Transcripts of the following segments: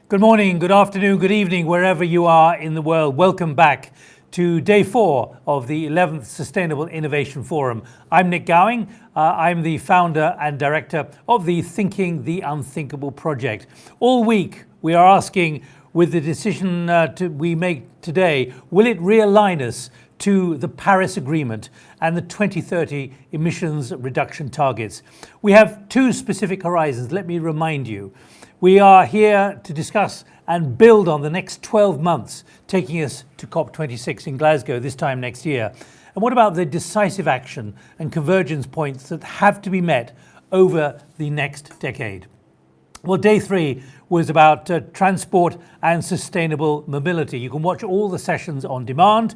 Good morning, good afternoon, good evening, wherever you are in the world. Welcome back to day 4 of the 11th Sustainable Innovation Forum. I'm Nick Gowing. I'm the founder and director of the Thinking the Unthinkable project. All week we are asking, with the decision we make today, will it realign us to the Paris Agreement and the 2030 emissions reduction targets? We have 2 specific horizons, let me remind you. We are here to discuss and build on the next 12 months, taking us to COP26 in Glasgow this time next year. And what about the decisive action and convergence points that have to be met over the next decade? Well, day 3 was about transport and sustainable mobility. You can watch all the sessions on demand.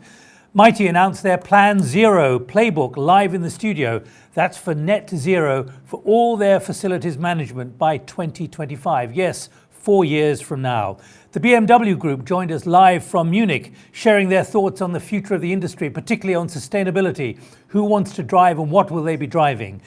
Mighty announced their Plan Zero playbook live in the studio. That's for net zero for all their facilities management by 2025. Yes, 4 years from now. The BMW Group joined us live from Munich, sharing their thoughts on the future of the industry, particularly on sustainability. Who wants to drive and what will they be driving?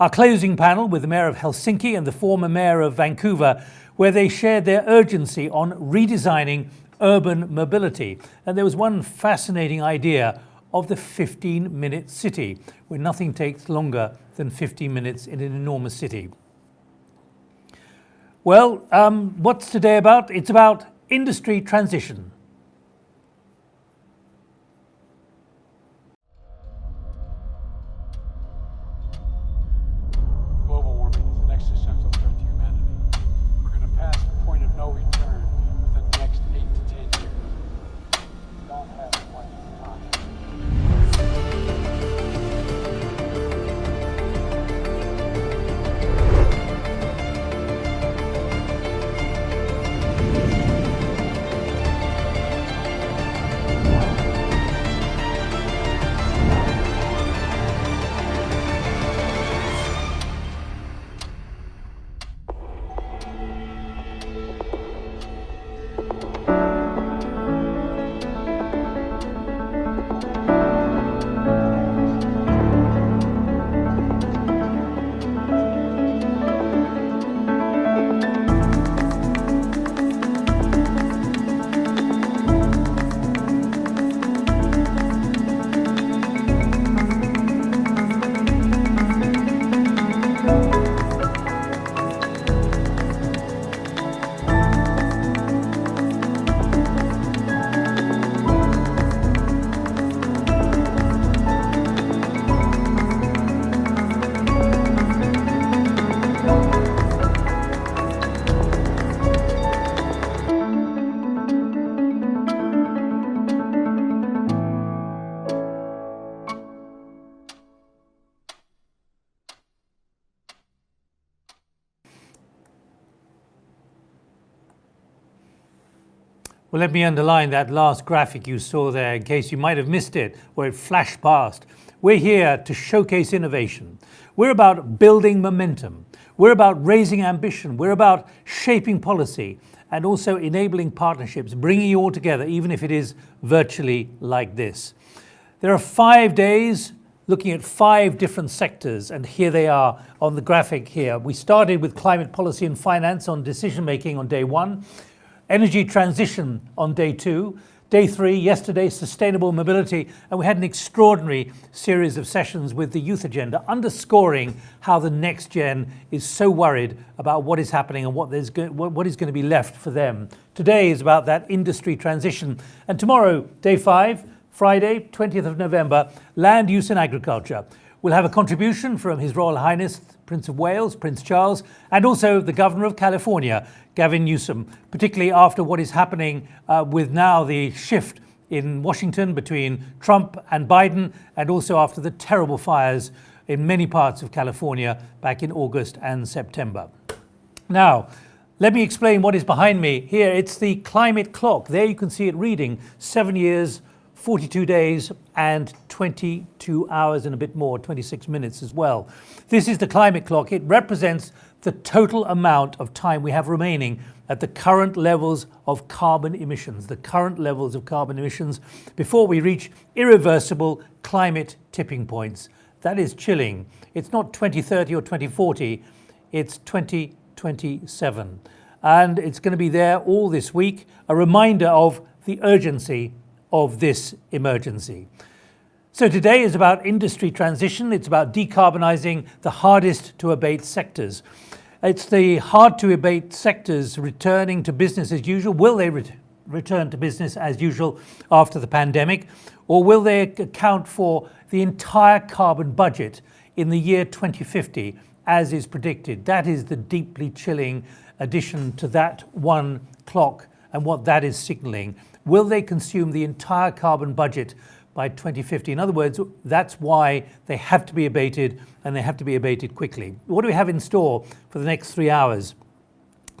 Our closing panel with the Mayor of Helsinki and the former Mayor of Vancouver, where they shared their urgency on redesigning urban mobility. And there was one fascinating idea of the 15-minute city, where nothing takes longer than 15 minutes in an enormous city. Well, what's today about? It's about industry transition. Global warming is an existential threat to humanity. We're going to pass the point of no return within the next 8 to 10 years. We don't have plenty of time. Well, let me underline that last graphic you saw there in case you might have missed it or it flashed past. We're here to showcase innovation. We're about building momentum. We're about raising ambition. We're about shaping policy and also enabling partnerships, bringing you all together, even if it is virtually like this. There are 5 days looking at 5 different sectors, and here they are on the graphic here. We started with climate policy and finance on decision making on day 1. Energy transition on day 2. Day 3, yesterday, sustainable mobility. And we had an extraordinary series of sessions with the youth agenda, underscoring how the next gen is so worried about what is happening and what is going to be left for them. Today is about that industry transition. And tomorrow, day 5, Friday, 20th of November, land use and agriculture. We'll have a contribution from His Royal Highness Prince of Wales, Prince Charles, and also the Governor of California, Gavin Newsom, particularly after what is happening with now the shift in Washington between Trump and Biden, and also after the terrible fires in many parts of California back in August and September. Now, let me explain what is behind me here. It's the climate clock. There you can see it reading 7 years, 42 days and 22 hours and a bit more, 26 minutes as well. This is the climate clock. It represents the total amount of time we have remaining at the current levels of carbon emissions, before we reach irreversible climate tipping points. That is chilling. It's not 2030 or 2040, it's 2027. and it's going to be there all this week, a reminder of the urgency of this emergency. So today is about industry transition. It's about decarbonising the hardest to abate sectors. It's the hard to abate sectors returning to business as usual. Will they return to business as usual after the pandemic? Or will they account for the entire carbon budget in the year 2050 as is predicted? That is the deeply chilling addition to that one clock and what that is signalling. Will they consume the entire carbon budget by 2050? In other words, that's why they have to be abated, and they have to be abated quickly. What do we have in store for the next 3 hours?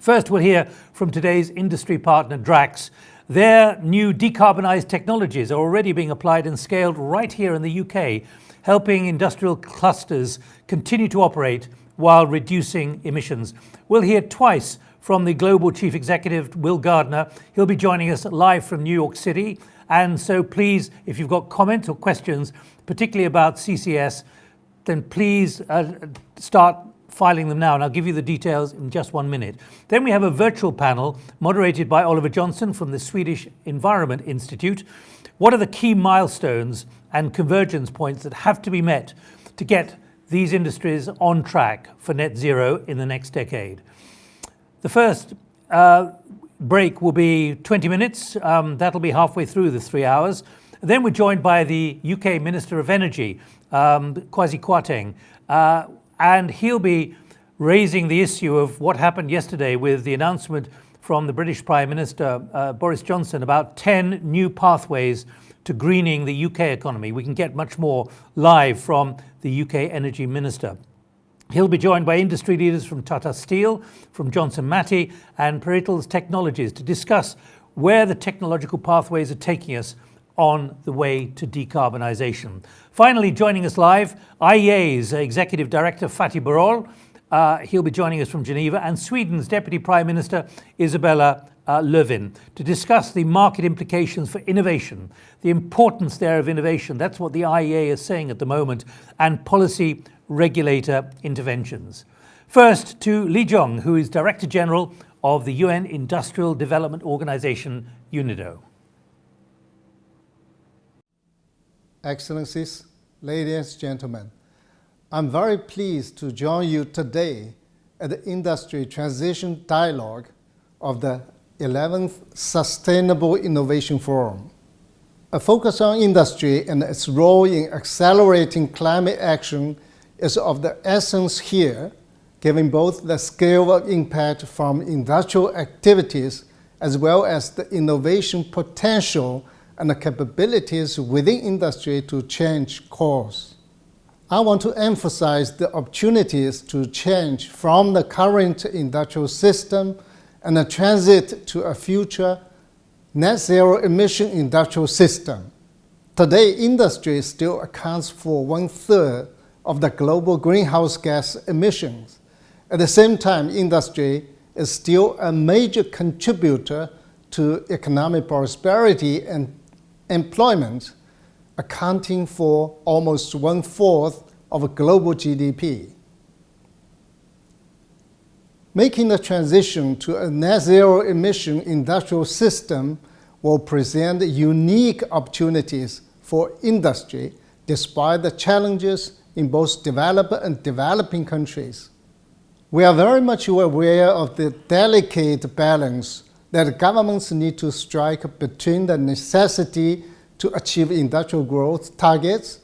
First, we'll hear from today's industry partner, Drax. Their new decarbonised technologies are already being applied and scaled right here in the UK, helping industrial clusters continue to operate while reducing emissions. We'll hear twice from the Global Chief Executive, Will Gardner. He'll be joining us live from New York City. And so please, if you've got comments or questions, particularly about CCS, then please start filing them now, and I'll give you the details in just 1 minute. Then we have a virtual panel moderated by Oliver Johnson from the Swedish Environment Institute. What are the key milestones and convergence points that have to be met to get these industries on track for net zero in the next decade? The first break will be 20 minutes. That'll be halfway through the 3 hours. Then we're joined by the UK Minister of Energy, Kwasi Kwarteng, and he'll be raising the issue of what happened yesterday with the announcement from the British Prime Minister, Boris Johnson, about 10 new pathways to greening the UK economy. We can get much more live from the UK Energy Minister. He'll be joined by industry leaders from Tata Steel, from Johnson Matthey and Peritals Technologies to discuss where the technological pathways are taking us on the way to decarbonisation. Finally, joining us live, IEA's Executive Director Fatih Birol. He'll be joining us from Geneva, and Sweden's Deputy Prime Minister Isabella Lövin to discuss the market implications for innovation, the importance there of innovation. That's what the IEA is saying at the moment, and policy regulator interventions. First, to Li Yong, who is Director General of the UN Industrial Development Organization, UNIDO. Excellencies, ladies and gentlemen, I'm very pleased to join you today at the Industry Transition Dialogue of the 11th Sustainable Innovation Forum. A focus on industry and its role in accelerating climate action is of the essence here, given both the scale of impact from industrial activities as well as the innovation potential and the capabilities within industry to change course. I want to emphasize the opportunities to change from the current industrial system and a transit to a future net zero emission industrial system. Today, industry still accounts for 1/3 of the global greenhouse gas emissions. At the same time, industry is still a major contributor to economic prosperity and employment, accounting for almost 1/4 of global GDP. Making the transition to a net zero emission industrial system will present unique opportunities for industry despite the challenges in both developed and developing countries. We are very much aware of the delicate balance that governments need to strike between the necessity to achieve industrial growth targets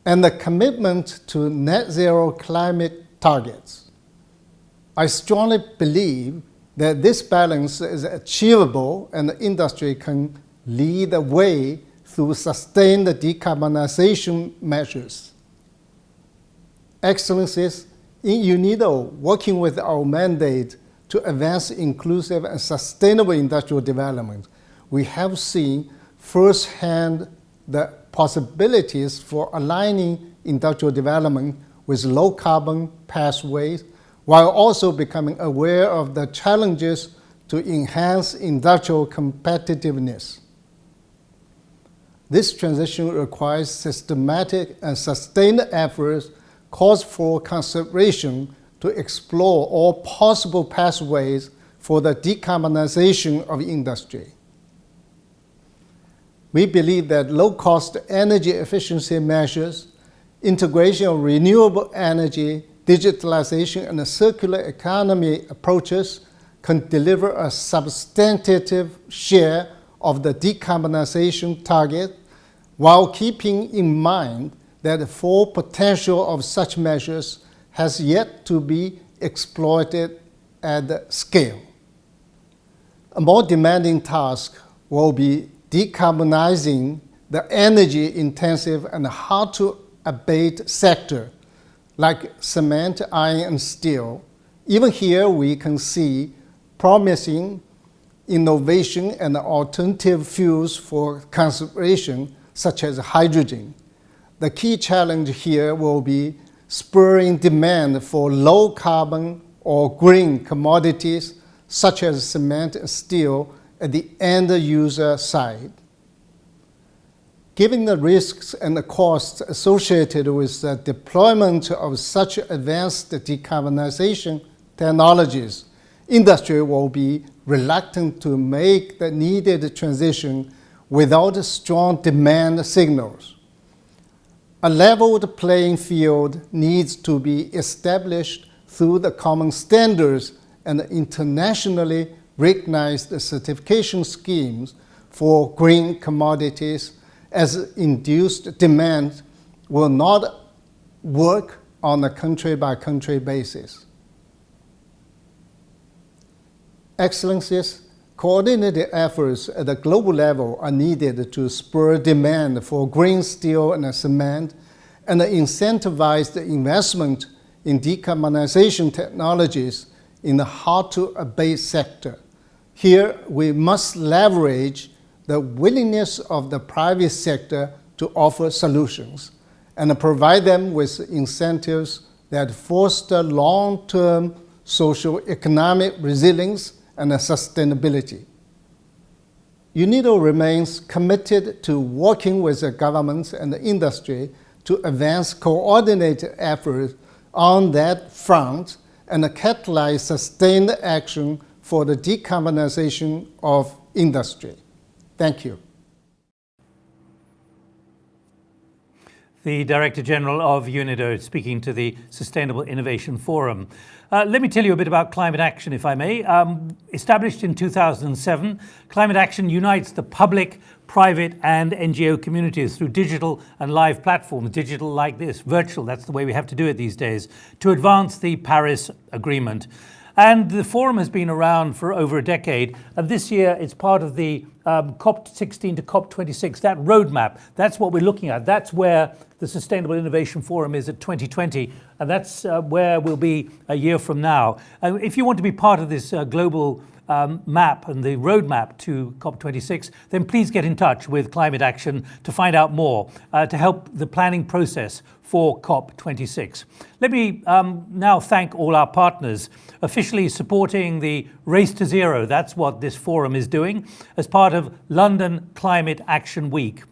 and the commitment to net zero climate targets. I strongly believe that this balance is achievable and the industry can lead the way through sustained decarbonization measures. Excellencies, in UNIDO, working with our mandate to advance inclusive and sustainable industrial development, we have seen firsthand the possibilities for aligning industrial development with low carbon pathways, while also becoming aware of the challenges to enhance industrial competitiveness. This transition requires systematic and sustained efforts, calls for consideration to explore all possible pathways for the decarbonization of industry. We believe that low-cost energy efficiency measures, integration of renewable energy, digitalization, and circular economy approaches can deliver a substantive share of the decarbonization target while keeping in mind that the full potential of such measures has yet to be exploited at scale. A more demanding task will be decarbonizing the energy-intensive and hard-to-abate sector like cement, iron, and steel. Even here, we can see promising innovation and alternative fuels for conservation, such as hydrogen. The key challenge here will be spurring demand for low-carbon or green commodities, such as cement and steel, at the end-user side. Given the risks and the costs associated with the deployment of such advanced decarbonization technologies, industry will be reluctant to make the needed transition without strong demand signals. A leveled playing field needs to be established through the common standards and internationally recognized certification schemes for green commodities, as induced demand will not work on a country-by-country basis. Excellencies, coordinated efforts at the global level are needed to spur demand for green steel and cement and incentivize the investment in decarbonization technologies in the hard-to-abate sector. Here, we must leverage the willingness of the private sector to offer solutions and provide them with incentives that foster long-term socio-economic resilience and sustainability. UNIDO remains committed to working with the governments and the industry to advance coordinated efforts on that front and catalyze sustained action for the decarbonization of industry. Thank you. The Director General of UNIDO speaking to the Sustainable Innovation Forum. Let me tell you a bit about climate action, if I may. Established in 2007, climate action unites the public, private and NGO communities through digital and live platforms, digital like this, virtual, that's the way we have to do it these days, to advance the Paris Agreement. And the forum has been around for over a decade. And this year, it's part of the COP16 to COP26, that roadmap. That's what we're looking at. That's where the Sustainable Innovation Forum is at 2020. And that's where we'll be a year from now. If you want to be part of this global map and the roadmap to COP26, then please get in touch with Climate Action to find out more, to help the planning process for COP26. Let me now thank all our partners officially supporting the Race to Zero. That's what this forum is doing as part of London Climate Action Week.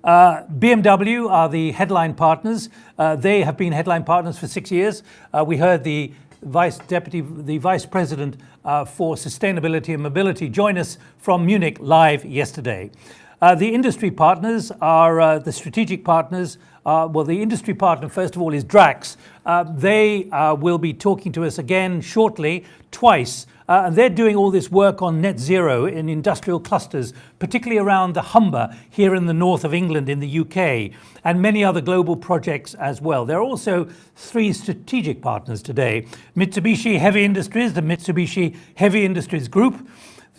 BMW are the headline partners. They have been headline partners for 6 years. We heard the Vice President for Sustainability and Mobility join us from Munich live yesterday. The industry partners are the strategic partners. Well, the industry partner, first of all, is Drax. They will be talking to us again shortly, twice. And they're doing all this work on net zero in industrial clusters, particularly around the Humber here in the north of England in the UK, and many other global projects as well. There are also 3 strategic partners today: Mitsubishi Heavy Industries, the Mitsubishi Heavy Industries Group,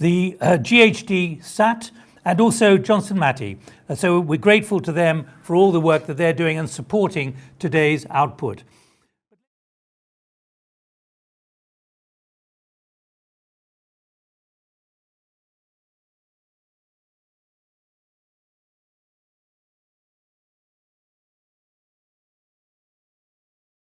the GHD SAT, and also Johnson Matthey. So we're grateful to them for all the work that they're doing and supporting today's output.